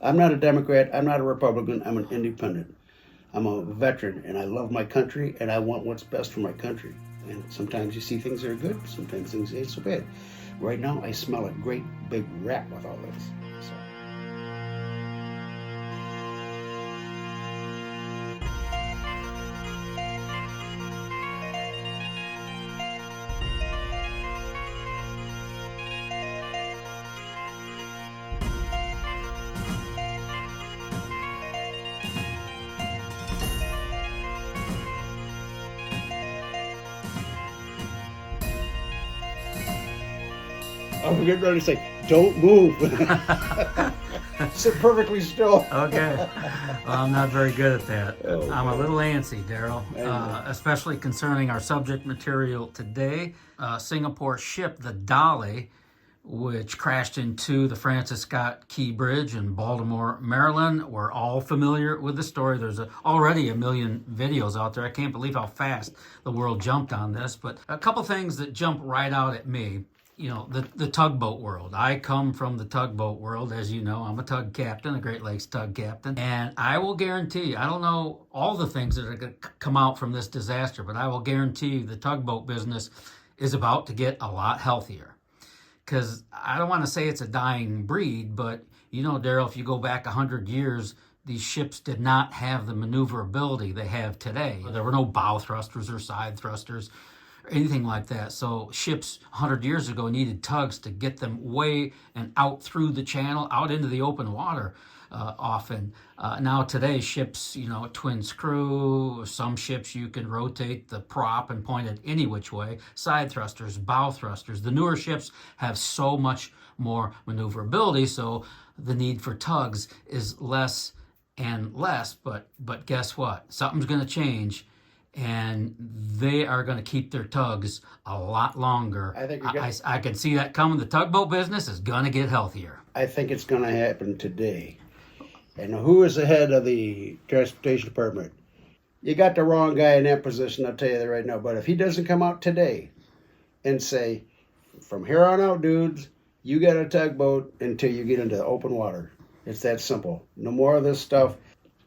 I'm not a Democrat. I'm not a Republican. I'm an independent. I'm a veteran, and I love my country, and I want what's best for my country. And sometimes you see things that are good, sometimes things ain't so bad. Right now, I smell a great big rat with all this. So. I'm getting ready to say, don't move. Sit perfectly still. Okay. Well, I'm not very good at that. Oh, I'm a little antsy, Darrell, know. especially concerning our subject material today. Singapore ship, the Dali, which crashed into the Francis Scott Key Bridge in Baltimore, Maryland. We're all familiar with the story. There's already a million videos out there. I can't believe how fast the world jumped on this. But a couple things that jump right out at me. You know, the tugboat world. I come from the tugboat world, as you know. I'm a tug captain, a Great Lakes tug captain. And I will guarantee, I don't know all the things that are going to come out from this disaster, but I will guarantee you the tugboat business is about to get a lot healthier. Because I don't want to say it's a dying breed, but you know, Darrell, if you go back 100 years, these ships did not have the maneuverability they have today. There were no bow thrusters or side thrusters, anything like that. So ships 100 years ago needed tugs to get them way and out through the channel, out into the open water often. Now today ships, you know, twin screw, some ships you can rotate the prop and point it any which way, side thrusters, bow thrusters. The newer ships have so much more maneuverability, so the need for tugs is less and less, but guess what? Something's going to change. And they are going to keep their tugs a lot longer. I can see that coming. The tugboat business is going to get healthier. I think it's going to happen today. And who is the head of the transportation department? You got the wrong guy in that position, I'll tell you that right now. But if he doesn't come out today and say, from here on out, dudes, you got a tugboat until you get into the open water. It's that simple. No more of this stuff.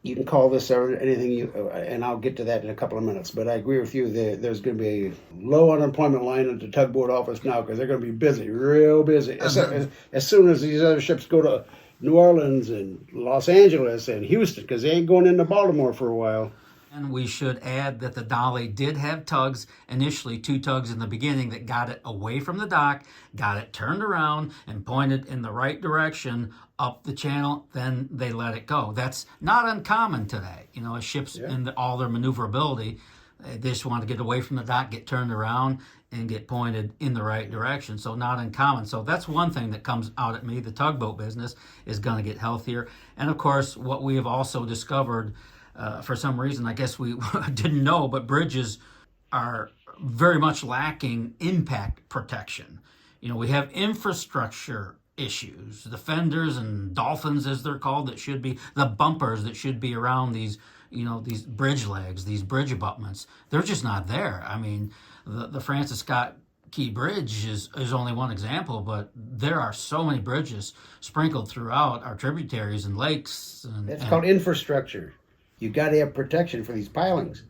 You can call this anything, and I'll get to that in a couple of minutes. But I agree with you. There's going to be a low unemployment line at the tugboat office now because they're going to be busy, real busy. As soon as these other ships go to New Orleans and Los Angeles and Houston, because they ain't going into Baltimore for a while. And we should add that the Dali did have tugs, initially 2 tugs in the beginning that got it away from the dock, got it turned around and pointed in the right direction up the channel, then they let it go. That's not uncommon today. You know, ships in all their maneuverability, they just want to get away from the dock, get turned around, and get pointed in the right direction. So not uncommon. So that's one thing that comes out at me. The tugboat business is going to get healthier. And of course, what we have also discovered, for some reason, I guess we didn't know, but bridges are very much lacking impact protection. You know, we have infrastructure issues, the fenders and dolphins, as they're called, that should be the bumpers that should be around these, you know, these bridge legs, these bridge abutments. They're just not there. I mean, the Francis Scott Key Bridge is only one example, but there are so many bridges sprinkled throughout our tributaries and lakes. It's called infrastructure. You got to have protection for these pilings.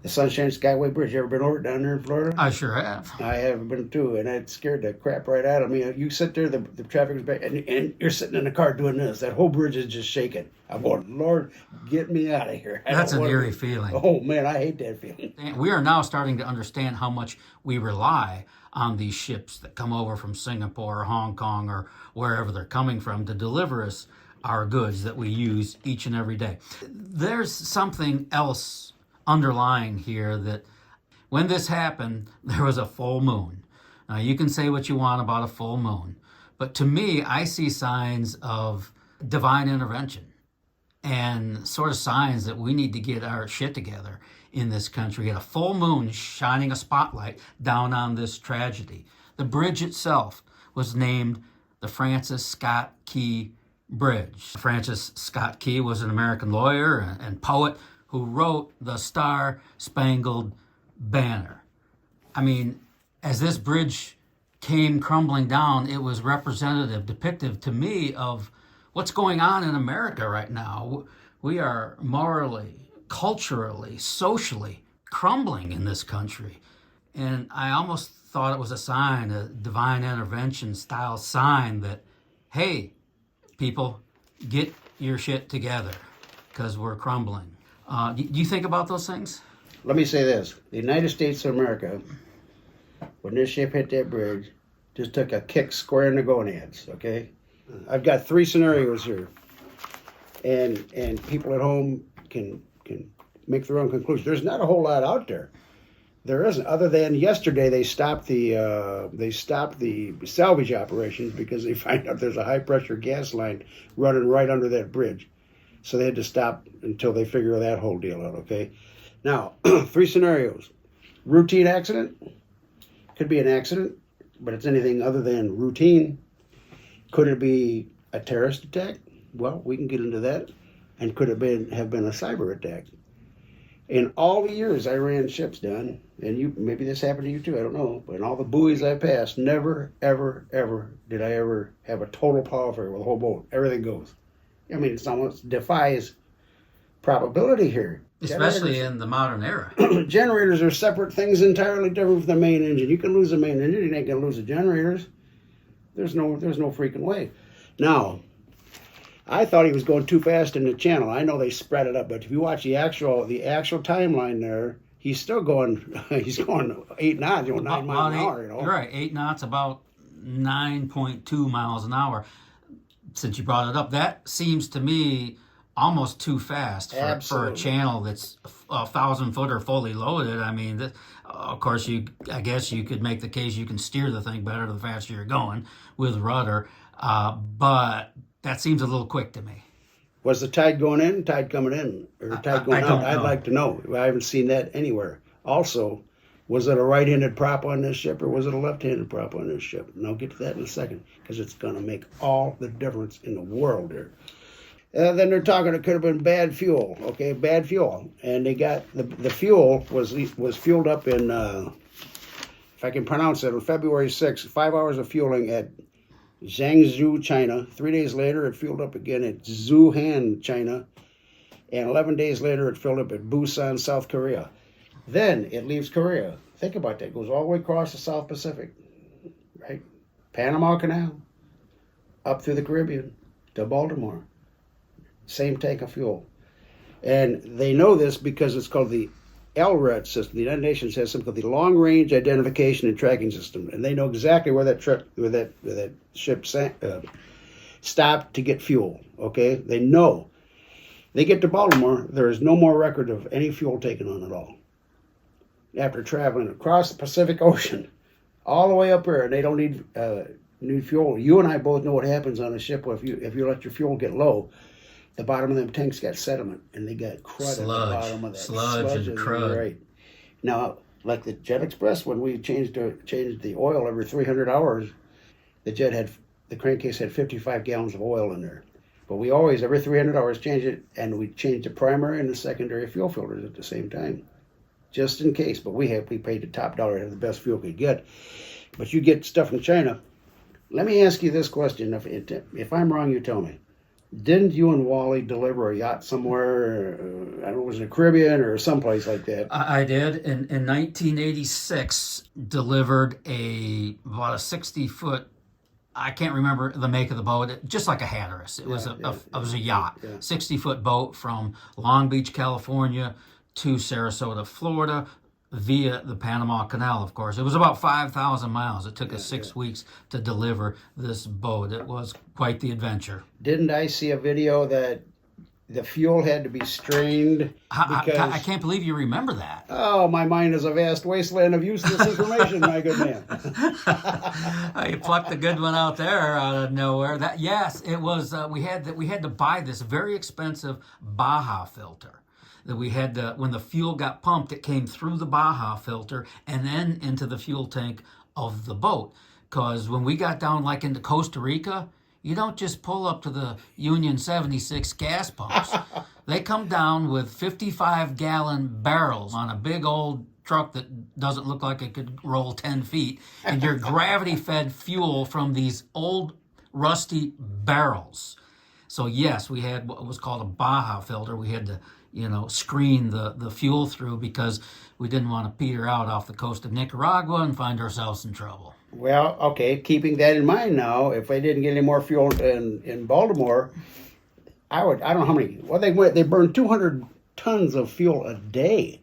The Sunshine Skyway Bridge, you ever been over it down there in Florida? I sure have. I have been too, and it scared the crap right out of me. You sit there, the traffic is back, and you're sitting in the car doing this. That whole bridge is just shaking. I'm going, Lord, get me out of here. That's an eerie feeling. Oh, man, I hate that feeling. We are now starting to understand how much we rely on these ships that come over from Singapore or Hong Kong or wherever they're coming from to deliver us our goods that we use each and every day. There's something else underlying here, that when this happened, there was a full moon. Now, you can say what you want about a full moon, but to me, I see signs of divine intervention and sort of signs that we need to get our shit together in this country. Get a full moon shining a spotlight down on this tragedy. The bridge itself was named the Francis Scott Key Bridge. Francis Scott Key was an American lawyer and poet who wrote the Star-Spangled Banner. I mean, as this bridge came crumbling down, it was representative, depictive to me of what's going on in America right now. We are morally, culturally, socially crumbling in this country. And I almost thought it was a sign, a divine intervention style sign that, hey, people, get your shit together because we're crumbling. Do you think about those things? Let me say this. The United States of America, when this ship hit that bridge, just took a kick square in the gonads, okay? I've got 3 scenarios here. And people at home can make their own conclusions. There's not a whole lot out there. There isn't, other than yesterday they stopped the salvage operations because they find out there's a high pressure gas line running right under that bridge. So they had to stop until they figure that whole deal out, okay? Now, 3 scenarios. Routine accident. Could be an accident, but it's anything other than routine. Could it be a terrorist attack? Well, we can get into that. And could it have been a cyber attack? In all the years I ran ships, Don, and maybe this happened to you too, I don't know, but in all the buoys I passed, never, ever, ever did I ever have a total power failure with the whole boat. Everything goes. I mean, it almost defies probability here. Especially in the modern era. Generators are separate things entirely different from the main engine. You can lose the main engine, you ain't gonna lose the generators. There's no freaking way. Now, I thought he was going too fast in the channel. I know they spread it up, but if you watch the actual timeline there, he's still going. He's going 8 knots, 9 miles an hour. You're right, 8 knots, about 9.2 miles an hour. Since you brought it up, that seems to me almost too fast for a channel that's 1,000 footer fully loaded. I mean, of course, I guess you could make the case you can steer the thing better the faster you're going with rudder, but that seems a little quick to me. Was the tide going in, tide coming in, or tide going out? I'd like to know. I haven't seen that anywhere. Also, was it a right-handed prop on this ship, or was it a left-handed prop on this ship? And I'll get to that in a second, because it's going to make all the difference in the world here. Then they're talking it could have been bad fuel, okay, bad fuel. And they got, the fuel was fueled up in, if I can pronounce it, on February 6th, 5 hours of fueling at Zhangzhou, China. 3 days later, it filled up again at Zhuhan, China. And 11 days later, it filled up at Busan, South Korea. Then it leaves Korea. Think about that. It goes all the way across the South Pacific, right? Panama Canal, up through the Caribbean to Baltimore. Same tank of fuel. And they know this because it's called the LRAD system. The United Nations has something called the Long Range Identification and Tracking System, and they know exactly where that ship stopped to get fuel. Okay, they know. They get to Baltimore, there is no more record of any fuel taken on at all. After traveling across the Pacific Ocean, all the way up here, and they don't need fuel. You and I both know what happens on a ship if you let your fuel get low. The bottom of them tanks got sediment, and they got crud at the bottom of that. Sludge and crud. Right. Now, like the Jet Express, when we changed the oil every 300 hours, the crankcase had 55 gallons of oil in there. But we always, every 300 hours, change it, and we change the primary and the secondary fuel filters at the same time, just in case. But we paid the top dollar to have the best fuel we could get. But you get stuff from China. Let me ask you this question. If I'm wrong, you tell me. Didn't you and Wally deliver a yacht somewhere? I don't know, was it the Caribbean or someplace like that? I did. In 1986, delivered about a 60-foot, I can't remember the make of the boat, just like a Hatteras. It was a yacht, 60-foot boat from Long Beach, California to Sarasota, Florida, via the Panama Canal, of course. It was about 5,000 miles. It took us 6 weeks to deliver this boat. It was quite the adventure. Didn't I see a video that the fuel had to be strained? I can't believe you remember that. Oh, my mind is a vast wasteland of useless information, my good man. You plucked a good one out there out of nowhere. Yes, it was. We had to buy this very expensive Baja filter. That we had when the fuel got pumped, it came through the Baja filter and then into the fuel tank of the boat. Because when we got down like into Costa Rica, you don't just pull up to the Union 76 gas pumps. They come down with 55-gallon barrels on a big old truck that doesn't look like it could roll 10 feet. And you're gravity-fed fuel from these old rusty barrels So yes, we had what was called a Baja filter. We had to, screen the fuel through because we didn't want to peter out off the coast of Nicaragua and find ourselves in trouble. Well, okay, keeping that in mind now, if they didn't get any more fuel in Baltimore, I don't know how many. Well, they burned 200 tons of fuel a day.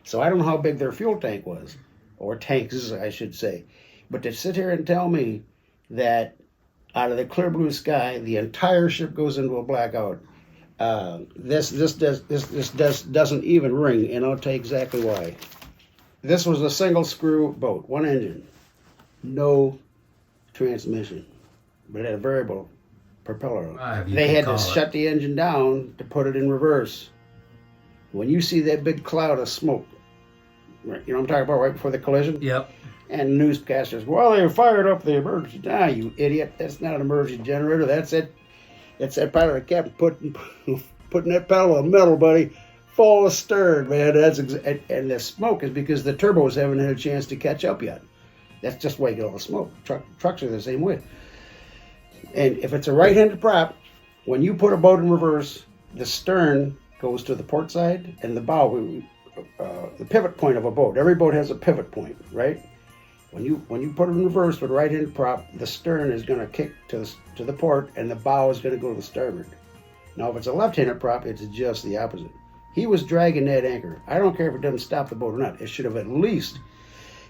So I don't know how big their fuel tank was, or tanks, I should say. But to sit here and tell me that out of the clear blue sky, the entire ship goes into a blackout, this doesn't even ring, and I'll tell you exactly why. This was a single screw boat, one engine, no transmission, but it had a variable propeller. They had to shut the engine down to put it in reverse. When you see that big cloud of smoke, you know what I'm talking about, right before the collision? Yep. And newscasters, well, they fired up the emergency. Ah, you idiot! That's not an emergency generator. That's it. That's that pilot, the captain, putting that pedal of metal, buddy, full astern, man. And the smoke is because the turbos haven't had a chance to catch up yet. That's just why you get all the smoke. Trucks are the same way. And if it's a right-handed prop, when you put a boat in reverse, the stern goes to the port side and the bow, the pivot point of a boat. Every boat has a pivot point, right? When you put it in reverse with a right-handed prop, the stern is going to kick to the port and the bow is going to go to the starboard. Now, if it's a left-handed prop, it's just the opposite. He was dragging that anchor. I don't care if it doesn't stop the boat or not. It should have at least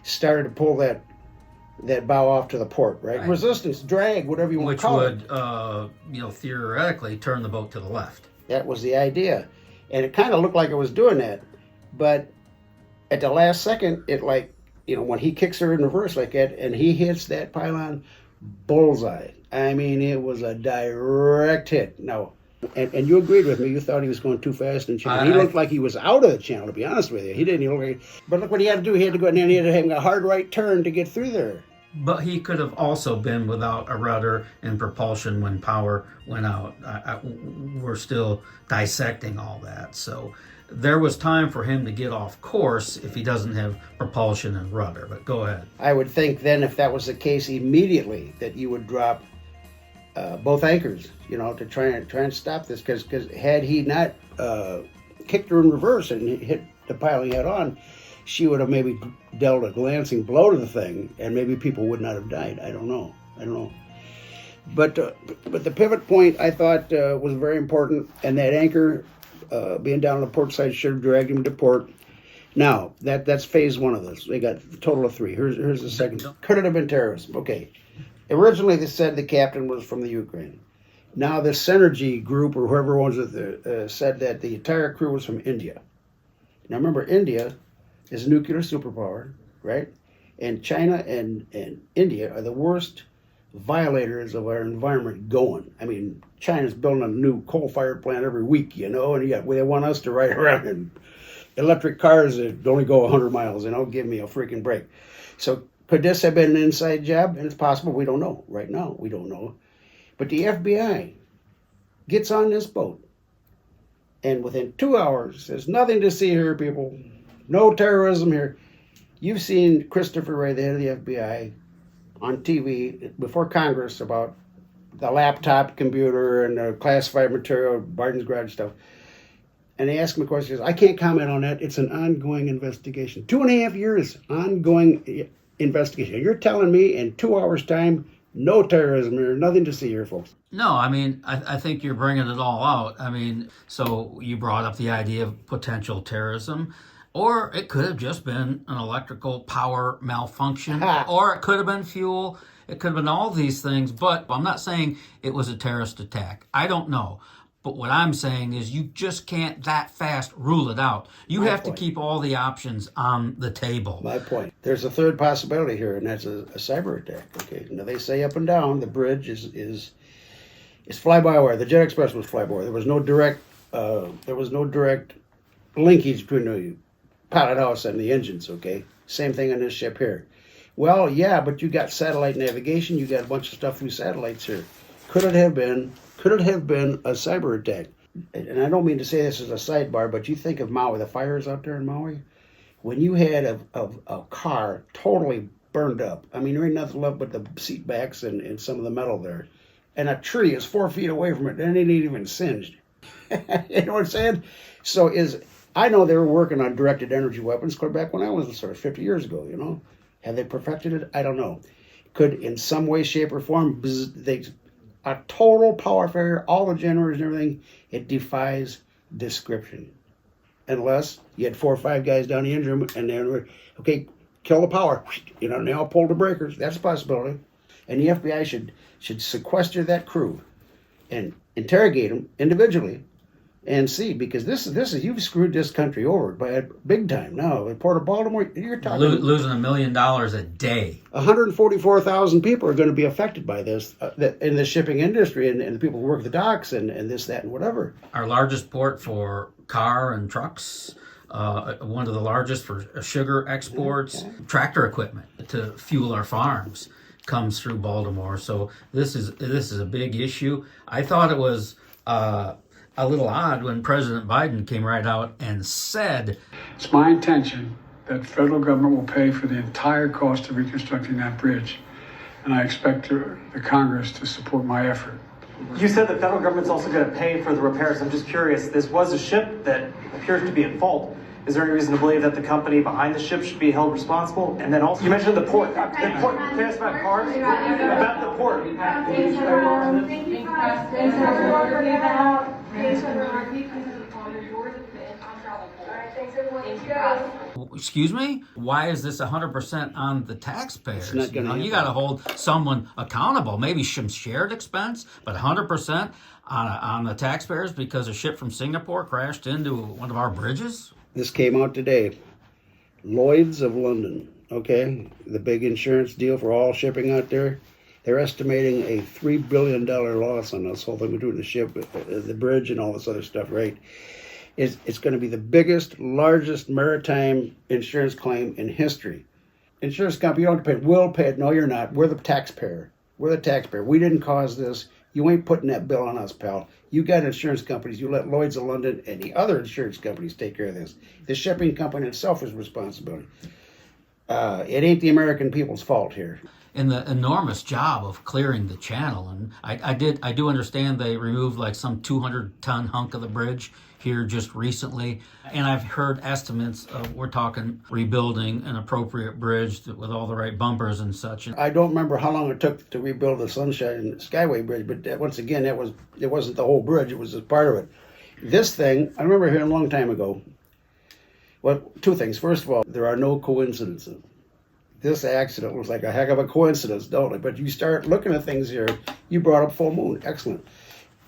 started to pull that bow off to the port, right? Resistance, drag, whatever you want to call it. Which would, theoretically turn the boat to the left. That was the idea. And it kind of looked like it was doing that. But at the last second, when he kicks her in reverse like that and he hits that pylon, bullseye. I mean, it was a direct hit. No. And you agreed with me. You thought he was going too fast in channel. He looked like he was out of the channel, to be honest with you. He didn't even look like. But look what he had to do. He had to go, and then he had to have a hard right turn to get through there. But he could have also been without a rudder and propulsion when power went out. We're still dissecting all that. So there was time for him to get off course if he doesn't have propulsion and rudder. But go ahead. I would think then, if that was the case, immediately that you would drop both anchors, to try and stop this. Because had he not kicked her in reverse and hit the pylon head on, she would have maybe dealt a glancing blow to the thing, and maybe people would not have died. I don't know. But the pivot point, I thought, was very important, and that anchor being down on the port side should have dragged him to port. Now, that's phase one of this. They got a total of 3. Here's the second. Could it have been terrorism? Okay. Originally, they said the captain was from the Ukraine. Now, the Synergy group, or whoever owns it, said that the entire crew was from India. Now, remember, India is a nuclear superpower, right? And China and India are the worst violators of our environment going. I mean, China's building a new coal-fired plant every week, and yet they want us to ride around in electric cars that only go 100 miles, give me a freaking break. So could this have been an inside job? And it's possible. We don't know. Right now, we don't know. But the FBI gets on this boat, and within 2 hours, there's nothing to see here, people. No terrorism here. You've seen Christopher Wray, the head of the FBI, on TV before Congress about the laptop computer and the classified material, Barton's garage stuff. And they asked him a question. He says, I can't comment on that. It's an ongoing investigation. 2.5 years ongoing investigation. You're telling me in 2 hours' time, no terrorism here, nothing to see here, folks. No, I think you're bringing it all out. So you brought up the idea of potential terrorism. Or it could have just been an electrical power malfunction, or it could have been fuel. It could have been all these things, but I'm not saying it was a terrorist attack. I don't know. But what I'm saying is you just can't that fast rule it out. You have to keep all the options on the table. My point. There's a third possibility here, and that's a cyber attack. Okay. Now they say up and down the bridge is fly-by-wire. The Jet Express was fly-by-wire. There was no direct linkage between the pilot house and the engines, okay? Same thing on this ship here. Well, yeah, but you got satellite navigation, you got a bunch of stuff through satellites here. Could it have been a cyber attack? And I don't mean to say this as a sidebar, but you think of Maui, the fires out there in Maui, when you had a car totally burned up. There ain't nothing left but the seat backs and some of the metal there. and a tree is 4 feet away from it, and it ain't even singed. You know what I'm saying? So I know they were working on directed energy weapons clear back when I was sort of 50 years ago, you know. Have they perfected it? I don't know. Could, in some way, shape, or form, a total power failure, all the generators and everything, it defies description. Unless you had 4 or 5 guys down the engine room and they were, okay, kill the power. You know, and they all pulled the breakers. That's a possibility. And the FBI should sequester that crew and interrogate them individually and see, because this is you've screwed this country over by big time now. In Port of Baltimore, you're talking losing $1 million a day. 144,000 people are going to be affected by this in the shipping industry, and the people who work the docks and this, that, and whatever. Our largest port for car and trucks, one of the largest for sugar exports, tractor equipment to fuel our farms comes through Baltimore. So this is a big issue. I thought it was a little odd when President Biden came right out and said, "It's my intention that the federal government will pay for the entire cost of reconstructing that bridge, and I expect the Congress to support my effort." You said the federal government's also going to pay for the repairs. I'm just curious, this was a ship that appears to be at fault. Is there any reason to believe that the company behind the ship should be held responsible? And then also, you mentioned the port. Can I ask about cars? About the port. Thank you, Preston. excuse me, why is this 100% on the taxpayers? Not gonna You got to hold someone accountable, maybe some shared expense, but 100% on the taxpayers because a ship from Singapore crashed into one of our bridges? This came out today. Lloyds of London, okay, the big insurance deal for all shipping out there. They're estimating a $3 billion loss on this whole thing between the ship, the bridge, and all this other stuff, right? It's going to be the biggest, largest maritime insurance claim in history. Insurance company, you don't have to pay it. We'll pay it. No, you're not. We're the taxpayer. We're the taxpayer. We didn't cause this. You ain't putting that bill on us, pal. You got insurance companies. You let Lloyds of London and the other insurance companies take care of this. The shipping company itself is responsibility. It ain't the American people's fault here. In the enormous job of clearing the channel, and I do understand they removed like some 200-ton hunk of the bridge here just recently, and I've heard estimates of, we're talking rebuilding an appropriate bridge with all the right bumpers and such. I don't remember how long it took to rebuild the Sunshine Skyway Bridge, but once again, it wasn't the whole bridge; it was a part of it. This thing, I remember hearing a long time ago. Well, 2 things. First of all, there are no coincidences. This accident was like a heck of a coincidence, don't it? But you start looking at things here. You brought up full moon. Excellent.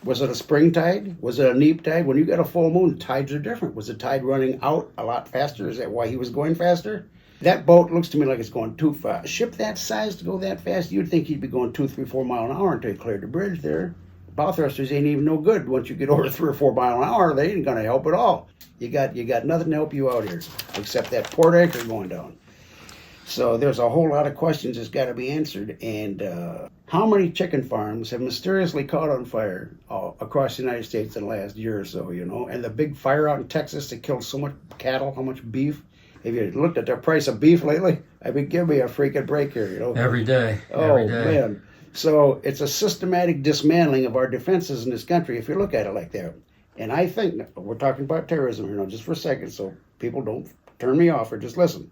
Was it a spring tide? Was it a neap tide? When you got a full moon, tides are different. Was the tide running out a lot faster? Is that why he was going faster? That boat looks to me like it's going too fast. A ship that size to go that fast, you'd think he'd be going 2, 3, 4 miles an hour until he cleared the bridge there. Bow thrusters ain't even no good. Once you get over 3 or 4 miles an hour, they ain't going to help at all. You got nothing to help you out here except that port anchor going down. So there's a whole lot of questions that's got to be answered. And how many chicken farms have mysteriously caught on fire across the United States in the last year or so, you know? And the big fire out in Texas that killed so much cattle, how much beef? Have you looked at the price of beef lately? I mean, give me a freaking break here, you know? Every day. Oh, man. So it's a systematic dismantling of our defenses in this country if you look at it like that. And I think, we're talking about terrorism here now just for a second, so people don't turn me off or just listen.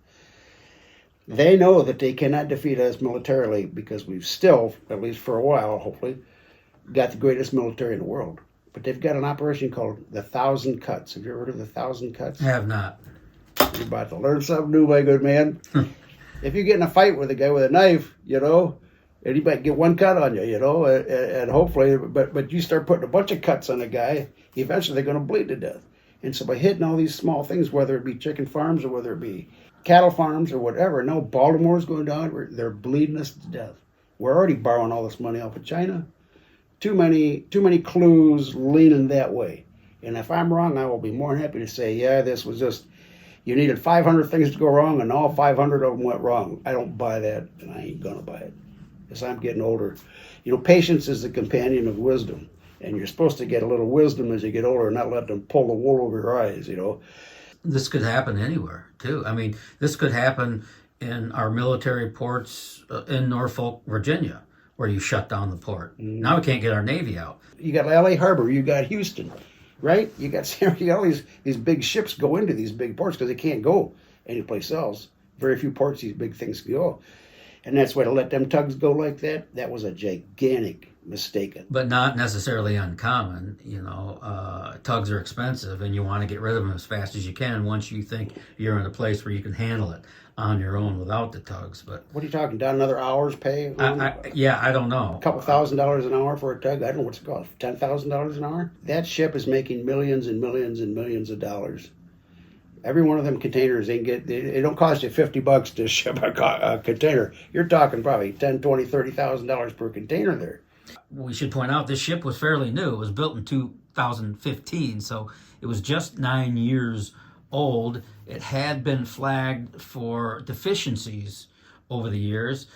They know that they cannot defeat us militarily because we've still, at least for a while, hopefully, got the greatest military in the world. But they've got an operation called the 1,000 Cuts. Have you ever heard of the 1,000 Cuts? I have not. You're about to learn something new, my good man. If you get in a fight with a guy with a knife, you know, and he might get 1 cut on you, you know, and hopefully, but you start putting a bunch of cuts on a guy, eventually they're going to bleed to death. And so by hitting all these small things, whether it be chicken farms or whether it be cattle farms or whatever, now Baltimore's going down, they're bleeding us to death. We're already borrowing all this money off of China. Too many clues leaning that way. And if I'm wrong, I will be more than happy to say, yeah, this was just, you needed 500 things to go wrong and all 500 of them went wrong. I don't buy that, and I ain't going to buy it because I'm getting older. You know, patience is the companion of wisdom. And you're supposed to get a little wisdom as you get older and not let them pull the wool over your eyes, you know. This could happen anywhere, too. I mean, this could happen in our military ports in Norfolk, Virginia, where you shut down the port. Now we can't get our Navy out. You got LA Harbor, you got Houston, right? You got all these big ships go into these big ports because they can't go anyplace else. Very few ports these big things can go. And that's why to let them tugs go like that was a gigantic mistake. But not necessarily uncommon. Tugs are expensive, and you want to get rid of them as fast as you can once you think you're in a place where you can handle it on your own without the tugs. But what are you talking, down another hour's pay? I don't know. A couple $1,000s an hour for a tug? I don't know what's it cost, $10,000 an hour? That ship is making millions and millions and millions of dollars. Every one of them containers, they don't cost you $50 to ship a container. You're talking probably $10,000, $20,000, $30,000 per container there. We should point out this ship was fairly new. It was built in 2015, so it was just 9 years old. It had been flagged for deficiencies over the years.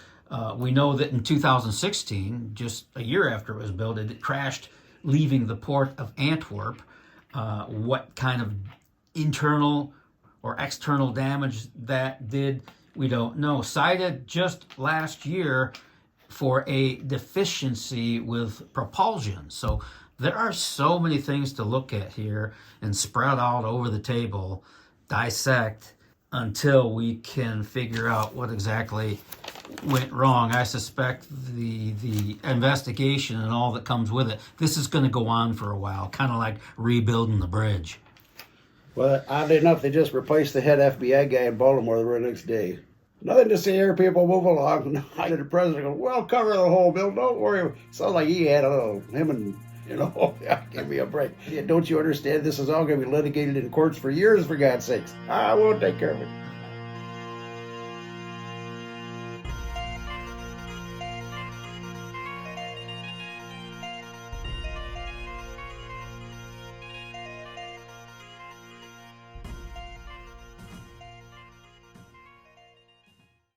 We know that in 2016, just a year after it was built, it crashed leaving the port of Antwerp. What kind of internal or external damage that did, we don't know. Cited just last year for a deficiency with propulsion. So there are so many things to look at here and spread out over the table, dissect, until we can figure out what exactly went wrong. I suspect the investigation and all that comes with it, this is going to go on for a while, kind of like rebuilding the bridge. Well, oddly enough, they just replaced the head FBI guy in Baltimore the very next day. Nothing to see here, people, move along. The president goes, well, cover the whole bill, don't worry. Sounds like he had a little, him and, give me a break. Yeah, don't you understand? This is all going to be litigated in courts for years, for God's sakes. I won't take care of it.